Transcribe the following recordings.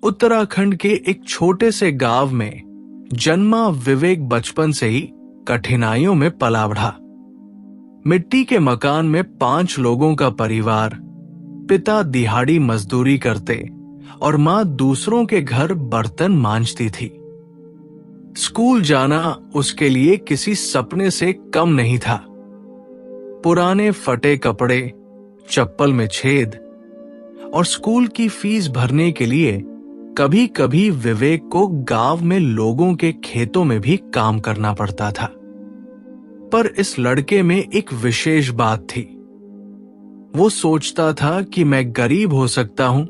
उत्तराखंड के एक छोटे से गांव में जन्मा विवेक बचपन से ही कठिनाइयों में पला बढ़ा। मिट्टी के मकान में 5 लोगों का परिवार, पिता दिहाड़ी मजदूरी करते और मां दूसरों के घर बर्तन मांजती थी। स्कूल जाना उसके लिए किसी सपने से कम नहीं था। पुराने फटे कपड़े, चप्पल में छेद और स्कूल की फीस भरने के लिए कभी कभी विवेक को गांव में लोगों के खेतों में भी काम करना पड़ता था। पर इस लड़के में एक विशेष बात थी। वो सोचता था कि मैं गरीब हो सकता हूं,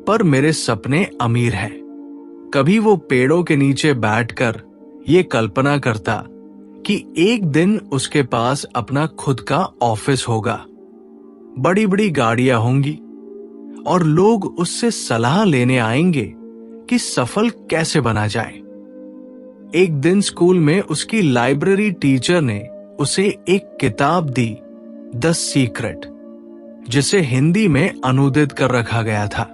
पर मेरे सपने अमीर हैं। कभी वो पेड़ों के नीचे बैठकर ये कल्पना करता कि एक दिन उसके पास अपना खुद का ऑफिस होगा, बड़ी बड़ी गाड़ियां होंगी और लोग उससे सलाह लेने आएंगे कि सफल कैसे बना जाए। एक दिन स्कूल में उसकी लाइब्रेरी टीचर ने उसे एक किताब दी, द सीक्रेट, जिसे हिंदी में अनुदित कर रखा गया था।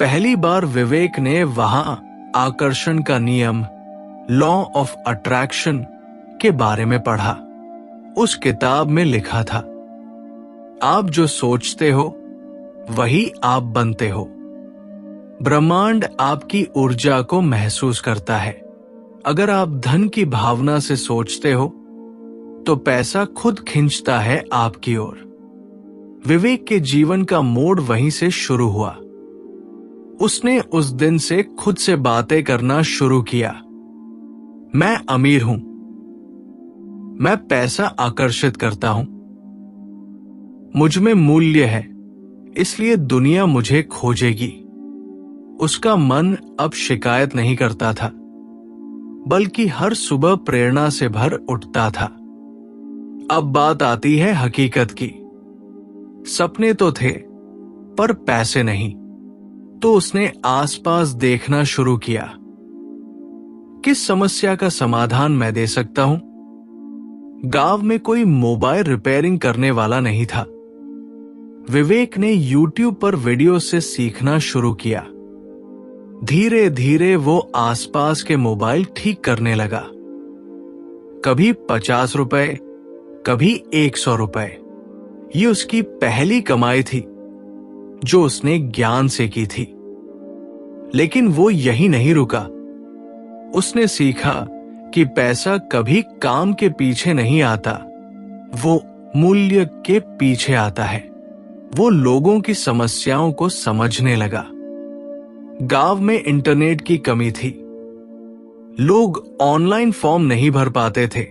पहली बार विवेक ने वहां आकर्षण का नियम, लॉ ऑफ अट्रैक्शन के बारे में पढ़ा। उस किताब में लिखा था, आप जो सोचते हो वही आप बनते हो। ब्रह्मांड आपकी ऊर्जा को महसूस करता है। अगर आप धन की भावना से सोचते हो तो पैसा खुद खींचता है आपकी ओर। विवेक के जीवन का मोड़ वहीं से शुरू हुआ। उसने उस दिन से खुद से बातें करना शुरू किया। मैं अमीर हूं, मैं पैसा आकर्षित करता हूं, मुझ में मूल्य है, इसलिए दुनिया मुझे खोजेगी। उसका मन अब शिकायत नहीं करता था, बल्कि हर सुबह प्रेरणा से भर उठता था। अब बात आती है हकीकत की। सपने तो थे, पर पैसे नहीं। तो उसने आसपास देखना शुरू किया। किस समस्या का समाधान मैं दे सकता हूं? गांव में कोई मोबाइल रिपेयरिंग करने वाला नहीं था। विवेक ने YouTube पर वीडियो से सीखना शुरू किया। धीरे धीरे वो आसपास के मोबाइल ठीक करने लगा। कभी 50 रुपए, कभी 100 रुपए। ये उसकी पहली कमाई थी, जो उसने ज्ञान से की थी। लेकिन वो यही नहीं रुका। उसने सीखा कि पैसा कभी काम के पीछे नहीं आता, वो मूल्य के पीछे आता है। वो लोगों की समस्याओं को समझने लगा। गांव में इंटरनेट की कमी थी। लोग ऑनलाइन फॉर्म नहीं भर पाते थे।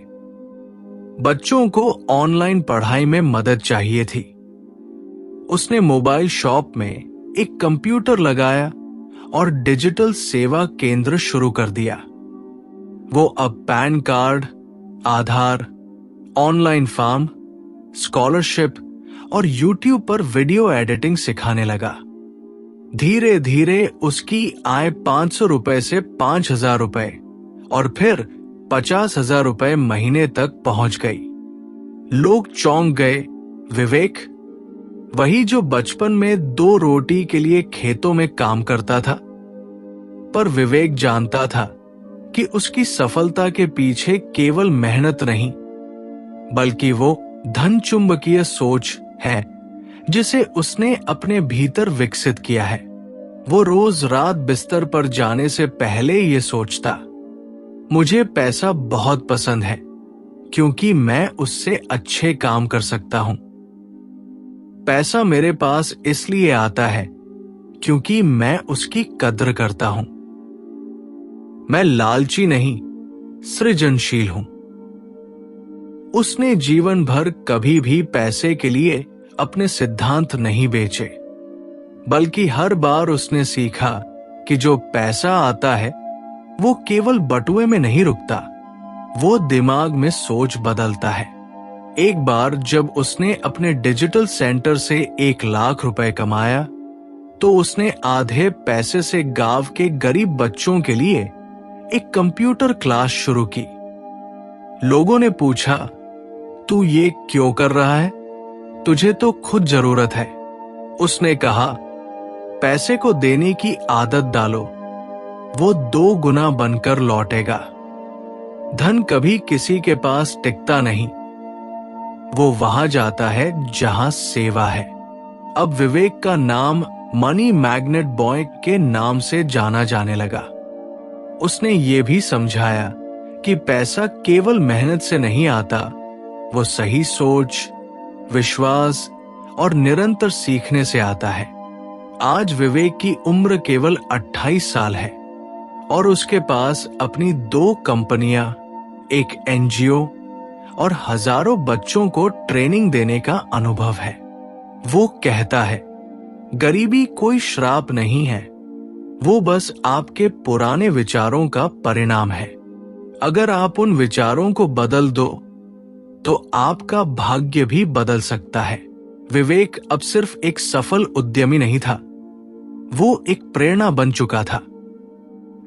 बच्चों को ऑनलाइन पढ़ाई में मदद चाहिए थी। उसने मोबाइल शॉप में एक कंप्यूटर लगाया और डिजिटल सेवा केंद्र शुरू कर दिया। वो अब पैन कार्ड, आधार, ऑनलाइन फॉर्म, स्कॉलरशिप और YouTube पर वीडियो एडिटिंग सिखाने लगा। धीरे धीरे उसकी आय 500 रुपए से 5000 रुपए और फिर 50,000 रुपए महीने तक पहुंच गई। लोग चौंक गए। विवेक, वही जो बचपन में 2 रोटी के लिए खेतों में काम करता था। पर विवेक जानता था कि उसकी सफलता के पीछे केवल मेहनत नहीं, बल्कि वो धन चुंबकीय सोच है जिसे उसने अपने भीतर विकसित किया है। वो रोज रात बिस्तर पर जाने से पहले ये सोचता, मुझे पैसा बहुत पसंद है क्योंकि मैं उससे अच्छे काम कर सकता हूं। पैसा मेरे पास इसलिए आता है क्योंकि मैं उसकी कद्र करता हूं। मैं लालची नहीं, सृजनशील हूं। उसने जीवन भर कभी भी पैसे के लिए अपने सिद्धांत नहीं बेचे, बल्कि हर बार उसने सीखा कि जो पैसा आता है वो केवल बटुए में नहीं रुकता, वो दिमाग में सोच बदलता है। एक बार जब उसने अपने डिजिटल सेंटर से 1 लाख रुपए कमाया, तो उसने आधे पैसे से गांव के गरीब बच्चों के लिए एक कंप्यूटर क्लास शुरू की। लोगों ने पूछा, तू ये क्यों कर रहा है? तुझे तो खुद जरूरत है। उसने कहा, पैसे को देने की आदत डालो, वो 2 गुना बनकर लौटेगा। धन कभी किसी के पास टिकता नहीं, वो वहां जाता है जहां सेवा है। अब विवेक का नाम मनी मैग्नेट बॉय के नाम से जाना जाने लगा। उसने ये भी समझाया कि पैसा केवल मेहनत से नहीं आता, वो सही सोच, विश्वास और निरंतर सीखने से आता है। आज विवेक की उम्र केवल 28 साल है और उसके पास अपनी 2 कंपनियां, एक एनजीओ और हजारों बच्चों को ट्रेनिंग देने का अनुभव है। वो कहता है, गरीबी कोई श्राप नहीं है, वो बस आपके पुराने विचारों का परिणाम है। अगर आप उन विचारों को बदल दो तो आपका भाग्य भी बदल सकता है। विवेक अब सिर्फ एक सफल उद्यमी नहीं था, वो एक प्रेरणा बन चुका था।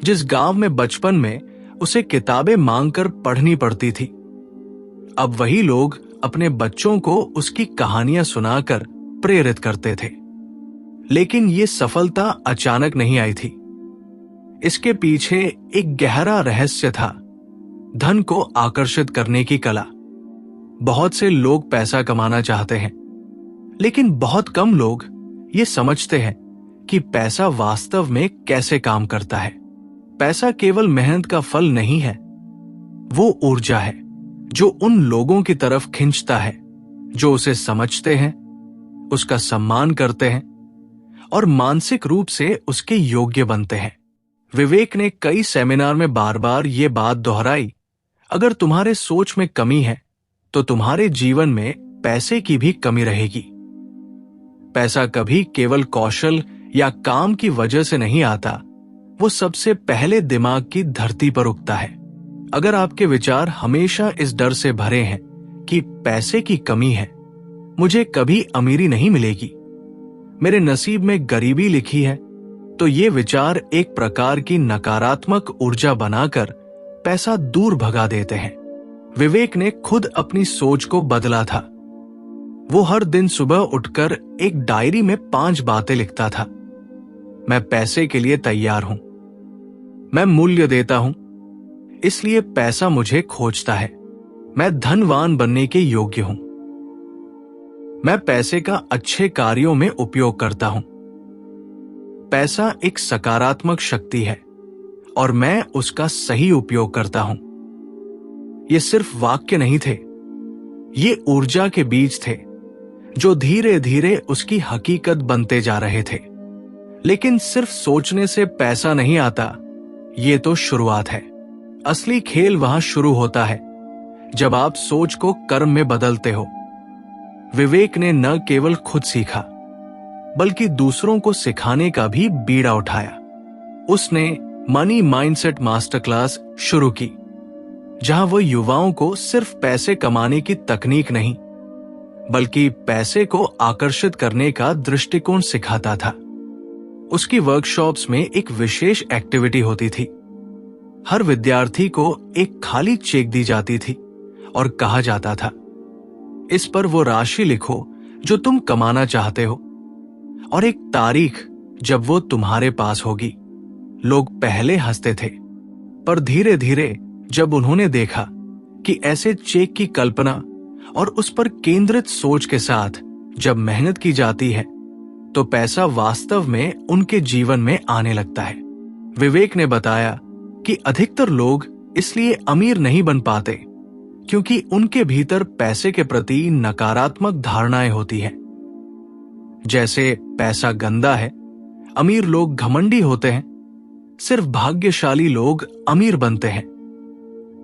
जिस गांव में बचपन में उसे किताबें मांगकर पढ़नी पड़ती थी, अब वही लोग अपने बच्चों को उसकी कहानियां सुनाकर प्रेरित करते थे। लेकिन ये सफलता अचानक नहीं आई थी। इसके पीछे एक गहरा रहस्य था, धन को आकर्षित करने की कला। बहुत से लोग पैसा कमाना चाहते हैं, लेकिन बहुत कम लोग ये समझते हैं कि पैसा वास्तव में कैसे काम करता है। पैसा केवल मेहनत का फल नहीं है, वो ऊर्जा है जो उन लोगों की तरफ खींचता है जो उसे समझते हैं, उसका सम्मान करते हैं और मानसिक रूप से उसके योग्य बनते हैं। विवेक ने कई सेमिनार में बार बार ये बात दोहराई, अगर तुम्हारे सोच में कमी है तो तुम्हारे जीवन में पैसे की भी कमी रहेगी। पैसा कभी केवल कौशल या काम की वजह से नहीं आता, वो सबसे पहले दिमाग की धरती पर उगता है। अगर आपके विचार हमेशा इस डर से भरे हैं कि पैसे की कमी है, मुझे कभी अमीरी नहीं मिलेगी, मेरे नसीब में गरीबी लिखी है, तो ये विचार एक प्रकार की नकारात्मक ऊर्जा बनाकर पैसा दूर भगा देते हैं। विवेक ने खुद अपनी सोच को बदला था। वो हर दिन सुबह उठकर एक डायरी में 5 बातें लिखता था। मैं पैसे के लिए तैयार हूं, मैं मूल्य देता हूं, इसलिए पैसा मुझे खोजता है, मैं धनवान बनने के योग्य हूं, मैं पैसे का अच्छे कार्यों में उपयोग करता हूं, पैसा एक सकारात्मक शक्ति है और मैं उसका सही उपयोग करता हूं। ये सिर्फ वाक्य नहीं थे, ये ऊर्जा के बीज थे जो धीरे धीरे उसकी हकीकत बनते जा रहे थे। लेकिन सिर्फ सोचने से पैसा नहीं आता, ये तो शुरुआत है। असली खेल वहां शुरू होता है जब आप सोच को कर्म में बदलते हो। विवेक ने न केवल खुद सीखा, बल्कि दूसरों को सिखाने का भी बीड़ा उठाया। उसने मनी माइंडसेट मास्टर क्लास शुरू की, जहां वो युवाओं को सिर्फ पैसे कमाने की तकनीक नहीं, बल्कि पैसे को आकर्षित करने का दृष्टिकोण सिखाता था। उसकी वर्कशॉप्स में एक विशेष एक्टिविटी होती थी। हर विद्यार्थी को एक खाली चेक दी जाती थी और कहा जाता था, इस पर वो राशि लिखो जो तुम कमाना चाहते हो और एक तारीख जब वो तुम्हारे पास होगी। लोग पहले हंसते थे, पर धीरे धीरे जब उन्होंने देखा कि ऐसे चेक की कल्पना और उस पर केंद्रित सोच के साथ जब मेहनत की जाती है, तो पैसा वास्तव में उनके जीवन में आने लगता है। विवेक ने बताया कि अधिकतर लोग इसलिए अमीर नहीं बन पाते क्योंकि उनके भीतर पैसे के प्रति नकारात्मक धारणाएं होती हैं। जैसे पैसा गंदा है, अमीर लोग घमंडी होते हैं, सिर्फ भाग्यशाली लोग अमीर बनते हैं।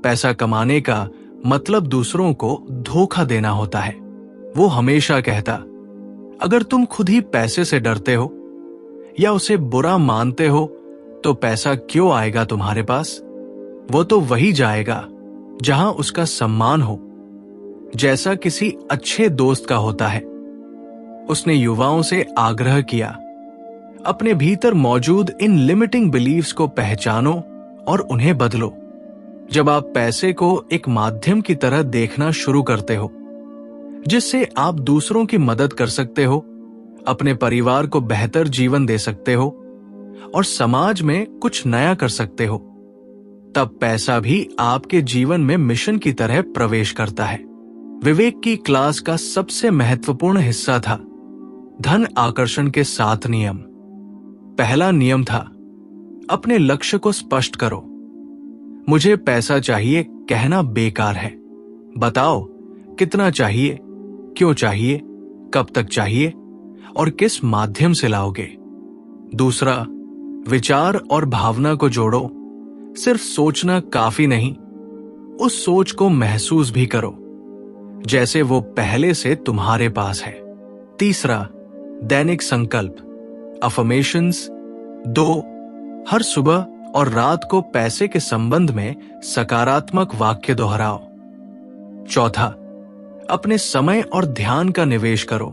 पैसा कमाने का मतलब दूसरों को धोखा देना होता है। वो हमेशा कहता, अगर तुम खुद ही पैसे से डरते हो या उसे बुरा मानते हो तो पैसा क्यों आएगा तुम्हारे पास? वो तो वही जाएगा जहां उसका सम्मान हो, जैसा किसी अच्छे दोस्त का होता है। उसने युवाओं से आग्रह किया, अपने भीतर मौजूद इन लिमिटिंग बिलीव्स को पहचानो और उन्हें बदलो। जब आप पैसे को एक माध्यम की तरह देखना शुरू करते हो जिससे आप दूसरों की मदद कर सकते हो अपने परिवार को बेहतर जीवन दे सकते हो और समाज में कुछ नया कर सकते हो, तब पैसा भी आपके जीवन में मिशन की तरह प्रवेश करता है। विवेक की क्लास का सबसे महत्वपूर्ण हिस्सा था धन आकर्षण के 7 नियम। पहला नियम था अपने लक्ष्य को स्पष्ट करो। मुझे पैसा चाहिए कहना बेकार है। बताओ कितना चाहिए, क्यों चाहिए, कब तक चाहिए और किस माध्यम से लाओगे। दूसरा, विचार और भावना को जोड़ो। सिर्फ सोचना काफी नहीं, उस सोच को महसूस भी करो जैसे वो पहले से तुम्हारे पास है। तीसरा, दैनिक संकल्प अफर्मेशंस। 2, हर सुबह और रात को पैसे के संबंध में सकारात्मक वाक्य दोहराओ। चौथा, अपने समय और ध्यान का निवेश करो।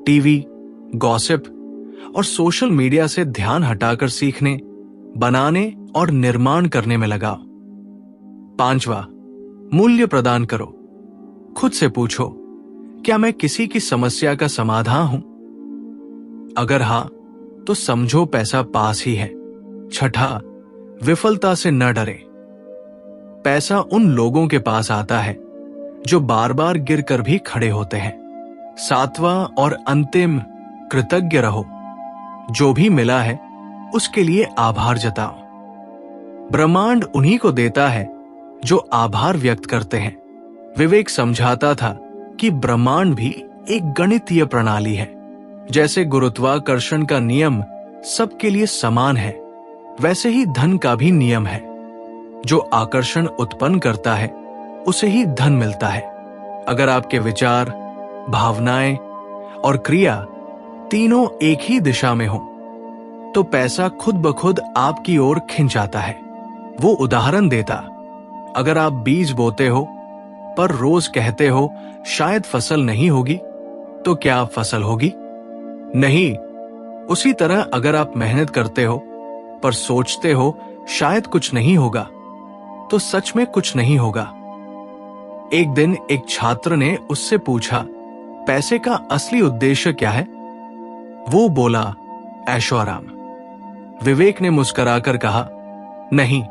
टीवी, गॉसिप और सोशल मीडिया से ध्यान हटाकर सीखने, बनाने और निर्माण करने में लगाओ। 5वां, मूल्य प्रदान करो। खुद से पूछो, क्या मैं किसी की समस्या का समाधान हूं? अगर हां, तो समझो पैसा पास ही है। 6ठा, विफलता से न डरे। पैसा उन लोगों के पास आता है जो बार बार गिरकर भी खड़े होते हैं। 7वां और अंतिम, कृतज्ञ रहो। जो भी मिला है उसके लिए आभार जताओ। ब्रह्मांड उन्हीं को देता है जो आभार व्यक्त करते हैं। विवेक समझाता था कि ब्रह्मांड भी एक गणितीय प्रणाली है। जैसे गुरुत्वाकर्षण का नियम सबके लिए समान है, वैसे ही धन का भी नियम है। जो आकर्षण उत्पन्न करता है उसे ही धन मिलता है। अगर आपके विचार, भावनाएं और क्रिया तीनों एक ही दिशा में हो तो पैसा खुद ब खुद आपकी ओर खिंच आता है। वो उदाहरण देता, अगर आप बीज बोते हो पर रोज कहते हो शायद फसल नहीं होगी, तो क्या फसल होगी? नहीं। उसी तरह अगर आप मेहनत करते हो पर सोचते हो शायद कुछ नहीं होगा, तो सच में कुछ नहीं होगा। एक दिन एक छात्र ने उससे पूछा, पैसे का असली उद्देश्य क्या है? वो बोला, ऐशो आराम। विवेक ने मुस्कुराकर कहा, नहीं,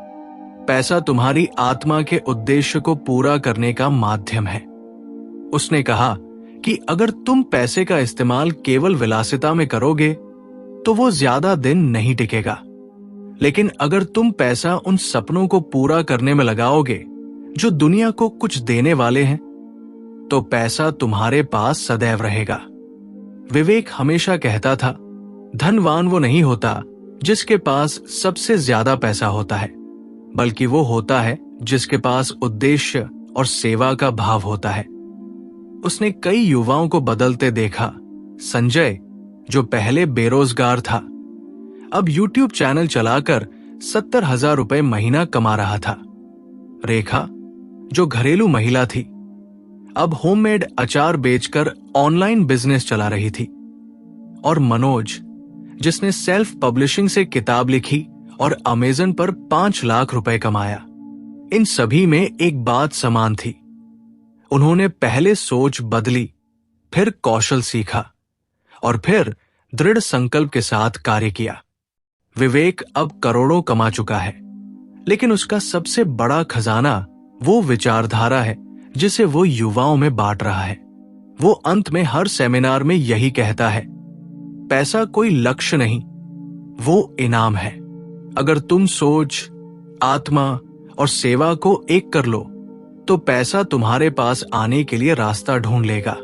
पैसा तुम्हारी आत्मा के उद्देश्य को पूरा करने का माध्यम है। उसने कहा कि अगर तुम पैसे का इस्तेमाल केवल विलासिता में करोगे तो वो ज्यादा दिन नहीं टिकेगा, लेकिन अगर तुम पैसा उन सपनों को पूरा करने में लगाओगे जो दुनिया को कुछ देने वाले हैं, तो पैसा तुम्हारे पास सदैव रहेगा। विवेक हमेशा कहता था, धनवान वो नहीं होता जिसके पास सबसे ज्यादा पैसा होता है, बल्कि वो होता है जिसके पास उद्देश्य और सेवा का भाव होता है। उसने कई युवाओं को बदलते देखा। संजय, जो पहले बेरोजगार था, अब YouTube चैनल चलाकर 70,000 रुपए महीना कमा रहा था। रेखा, जो घरेलू महिला थी, अब होममेड अचार बेचकर ऑनलाइन बिजनेस चला रही थी। और मनोज, जिसने सेल्फ पब्लिशिंग से किताब लिखी और अमेज़न पर 5 लाख रुपए कमाया। इन सभी में एक बात समान थी, उन्होंने पहले सोच बदली, फिर कौशल सीखा और फिर दृढ़ संकल्प के साथ कार्य किया। विवेक अब करोड़ों कमा चुका है, लेकिन उसका सबसे बड़ा खजाना वो विचारधारा है जिसे वो युवाओं में बांट रहा है। वो अंत में हर सेमिनार में यही कहता है, पैसा कोई लक्ष्य नहीं, वो इनाम है। अगर तुम सोच, आत्मा और सेवा को एक कर लो तो पैसा तुम्हारे पास आने के लिए रास्ता ढूंढ लेगा।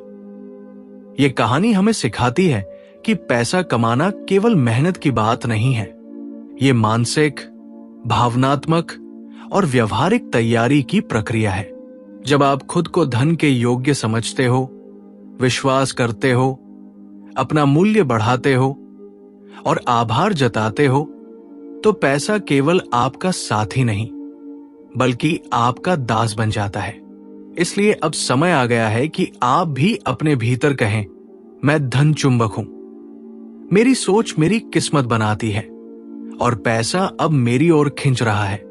ये कहानी हमें सिखाती है कि पैसा कमाना केवल मेहनत की बात नहीं है, ये मानसिक, भावनात्मक और व्यवहारिक तैयारी की प्रक्रिया है। जब आप खुद को धन के योग्य समझते हो, विश्वास करते हो, अपना मूल्य बढ़ाते हो और आभार जताते हो, तो पैसा केवल आपका साथी नहीं बल्कि आपका दास बन जाता है। इसलिए अब समय आ गया है कि आप भी अपने भीतर कहें, मैं धन चुंबक हूं, मेरी सोच मेरी किस्मत बनाती है और पैसा अब मेरी ओर खिंच रहा है।